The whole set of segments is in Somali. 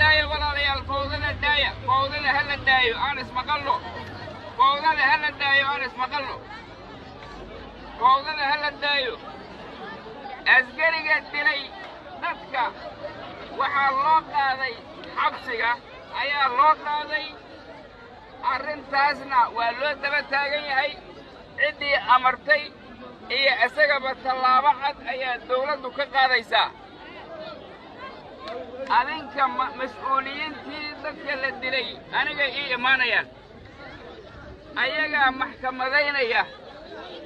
داية ولا ليال فوضنا الداية فوضنا هلا الداية أنا اسمه قلو فوضنا هلا الداية أنا اسمه قلو فوضنا هلا الداية أسقري قد لي dadka waxaa loo qaaday xabsiga ayaa loo qaaday arrintaasna waa loo daba taagan yahay ciddii amartay iyo isagaba tallaabo cad ayaa dawladdu ka qaadaysaa adinka mas'uuliyiintii dadka la dilay aniga ii imaanayaan ayagaa maxkamadaynaya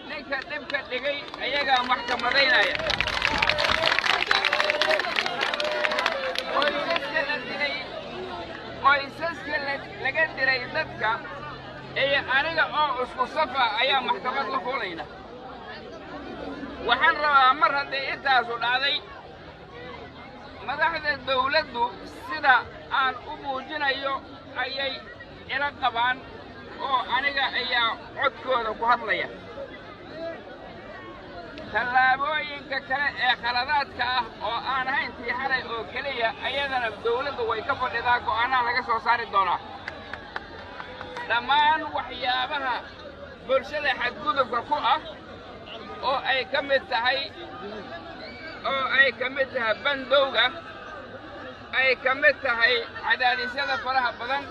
ninka dhibka dhigay ayagaa maxkamadaynaya qoysaska laga diray dadka iyo aniga oo isku safa ayaa maxkamad la fulayna waxaan rabaa mar haddii intaasu dhacday madaxda dawladdu sida aan u muujinayo ayay ila qabaan oo aniga ayaa codkooda ku hadlaya tallaabooyinka kale ee khaladaadka ah oo aan ahayn tii xalay oo keliya ayadana dawladdu way ka fadhidaa go'aanaha laga soo saari doonaa dhammaan waxyaabaha bulshada xadgudubka ku ah oo ay ka mid tahay bandowga ay ka mid tahay cadaadisyada faraha badan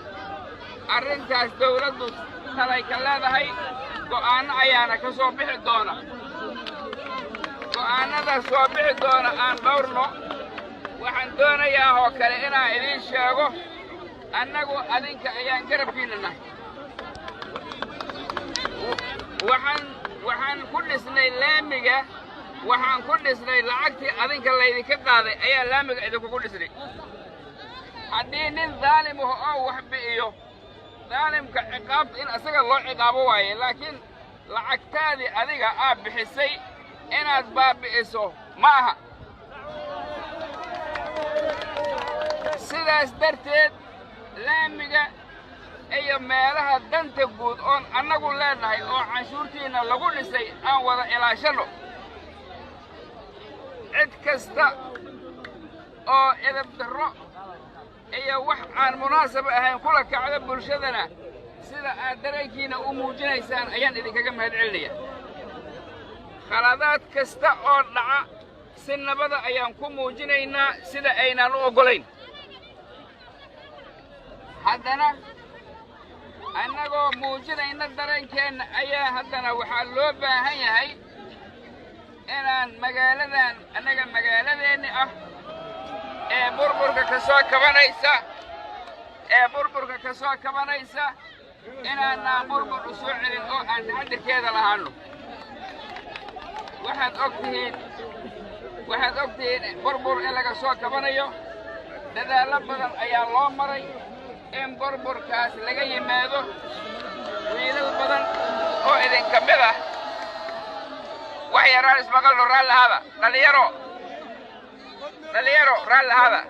arrintaas dawladdu talay ka leedahay go'aano ayaana ka soo bixi doona go'aanada soo bixi doona aan dhowrno waxaan doonayaa oo kale inaan idiin sheego annagu adinka ayaan garabkiinna nahay waxaan ku dhisnay laamiga waxaan ku dhisnay lacagtii adinka laydinka qaaday ayaa laamiga idinkugu dhisnay haddii nin daalim ah oo wax bi'iyo daalimka ciqaabta in asaga loo ciqaabo waaye laakiin lacagtaadii adiga aad bixisay inaad baabi'iso ma aha sidaas darteed laamiga iyo meelaha danta guud oon annagu leenahay oo canshuurtiinna lagu dhisay aan wada ilaashanno cid kasta oo edab darro iyo wax aan munaasab ahayn kula kacda bulshadana sida aad dareenkiina u muujinaysaan ayaan idinkaga mahad celinaya khaladaad kasta oo dhaca si nabada ayaan ku muujinaynaa sida aynaan u oggolayn haddana annagoo muujinayna dareenkeenna ayaa haddana waxaa loo baahan yahay inaan magaaladan annaga magaaladeenni ah ee burburka ka soo kabanaysa inaanaan burbur u soo celin oo aan taxadirkeeda lahaanno waxaad og tihiin burbur in laga soo kabanayo dadaallo badan ayaa loo maray in burburkaas laga yimaado wiilal badan oo idinka mid ah wax yaraan ismaqalno raalli ahaada dhalinyaro raalli ahaada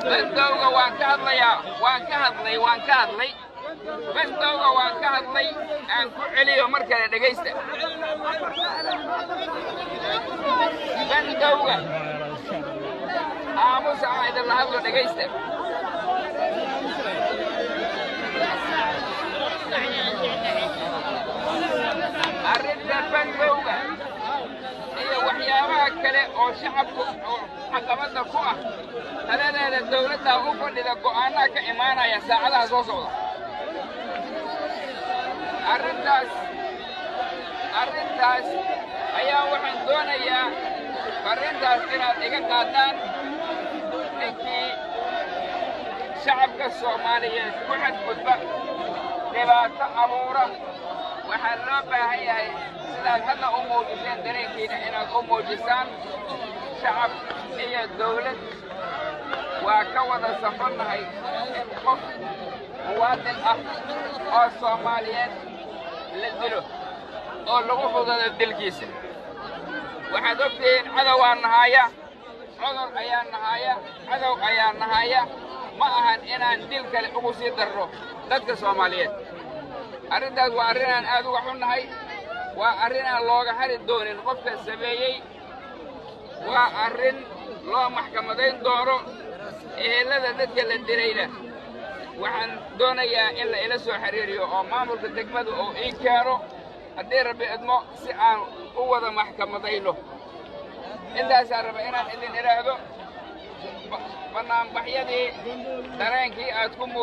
bandowga waan ka hadlay bandowga waan ka hadlay aan ku celiyo mar kale dhegaysta bandowga aamusa aan idinla hadlo dhegaysta arrinta bandowga iyo waxyaabaha kale oo shacabku oo caqabadda ku ah taladeeda dawladda u fadhida go'aanaha ka imaanaya saacadaha soo socda arrintaas ayaa waxaan doonayaa arrintaas inaad iga qaadaan ninkii shacabka Soomaaliyeed ku xadgudba dhibaato abuura waxaa loo baahan yahay sidaad hadda u muujiseen dareenkiina inaad u muujisaan shacab iyo dawlad waa ka wada safarnahay in qof muwaadin ah oo Soomaaliyeed la dilo oo lagu fudado dilkiisa waxaad ogtihiin cadow aan nahaya cudur ayaan nahaya cadow ayaan nahaya ma ahan inaan dil kale ugu sii darro dadka Soomaaliyeed arrintaas waa arrin aan aad uga xunnahay waa arrin aan looga hari doonin qofka sameeyey وأرن لو محكمة دورو إهلا ذاتك للدريلة وعن دونيا إلا سو حريريو أو مامور كدقمدو أو إيكارو الدير بأدمو سعان قوة محكمة ديلو إنتا ساربا إنان إذن إرادو بنام بحيدي درينكي أتكم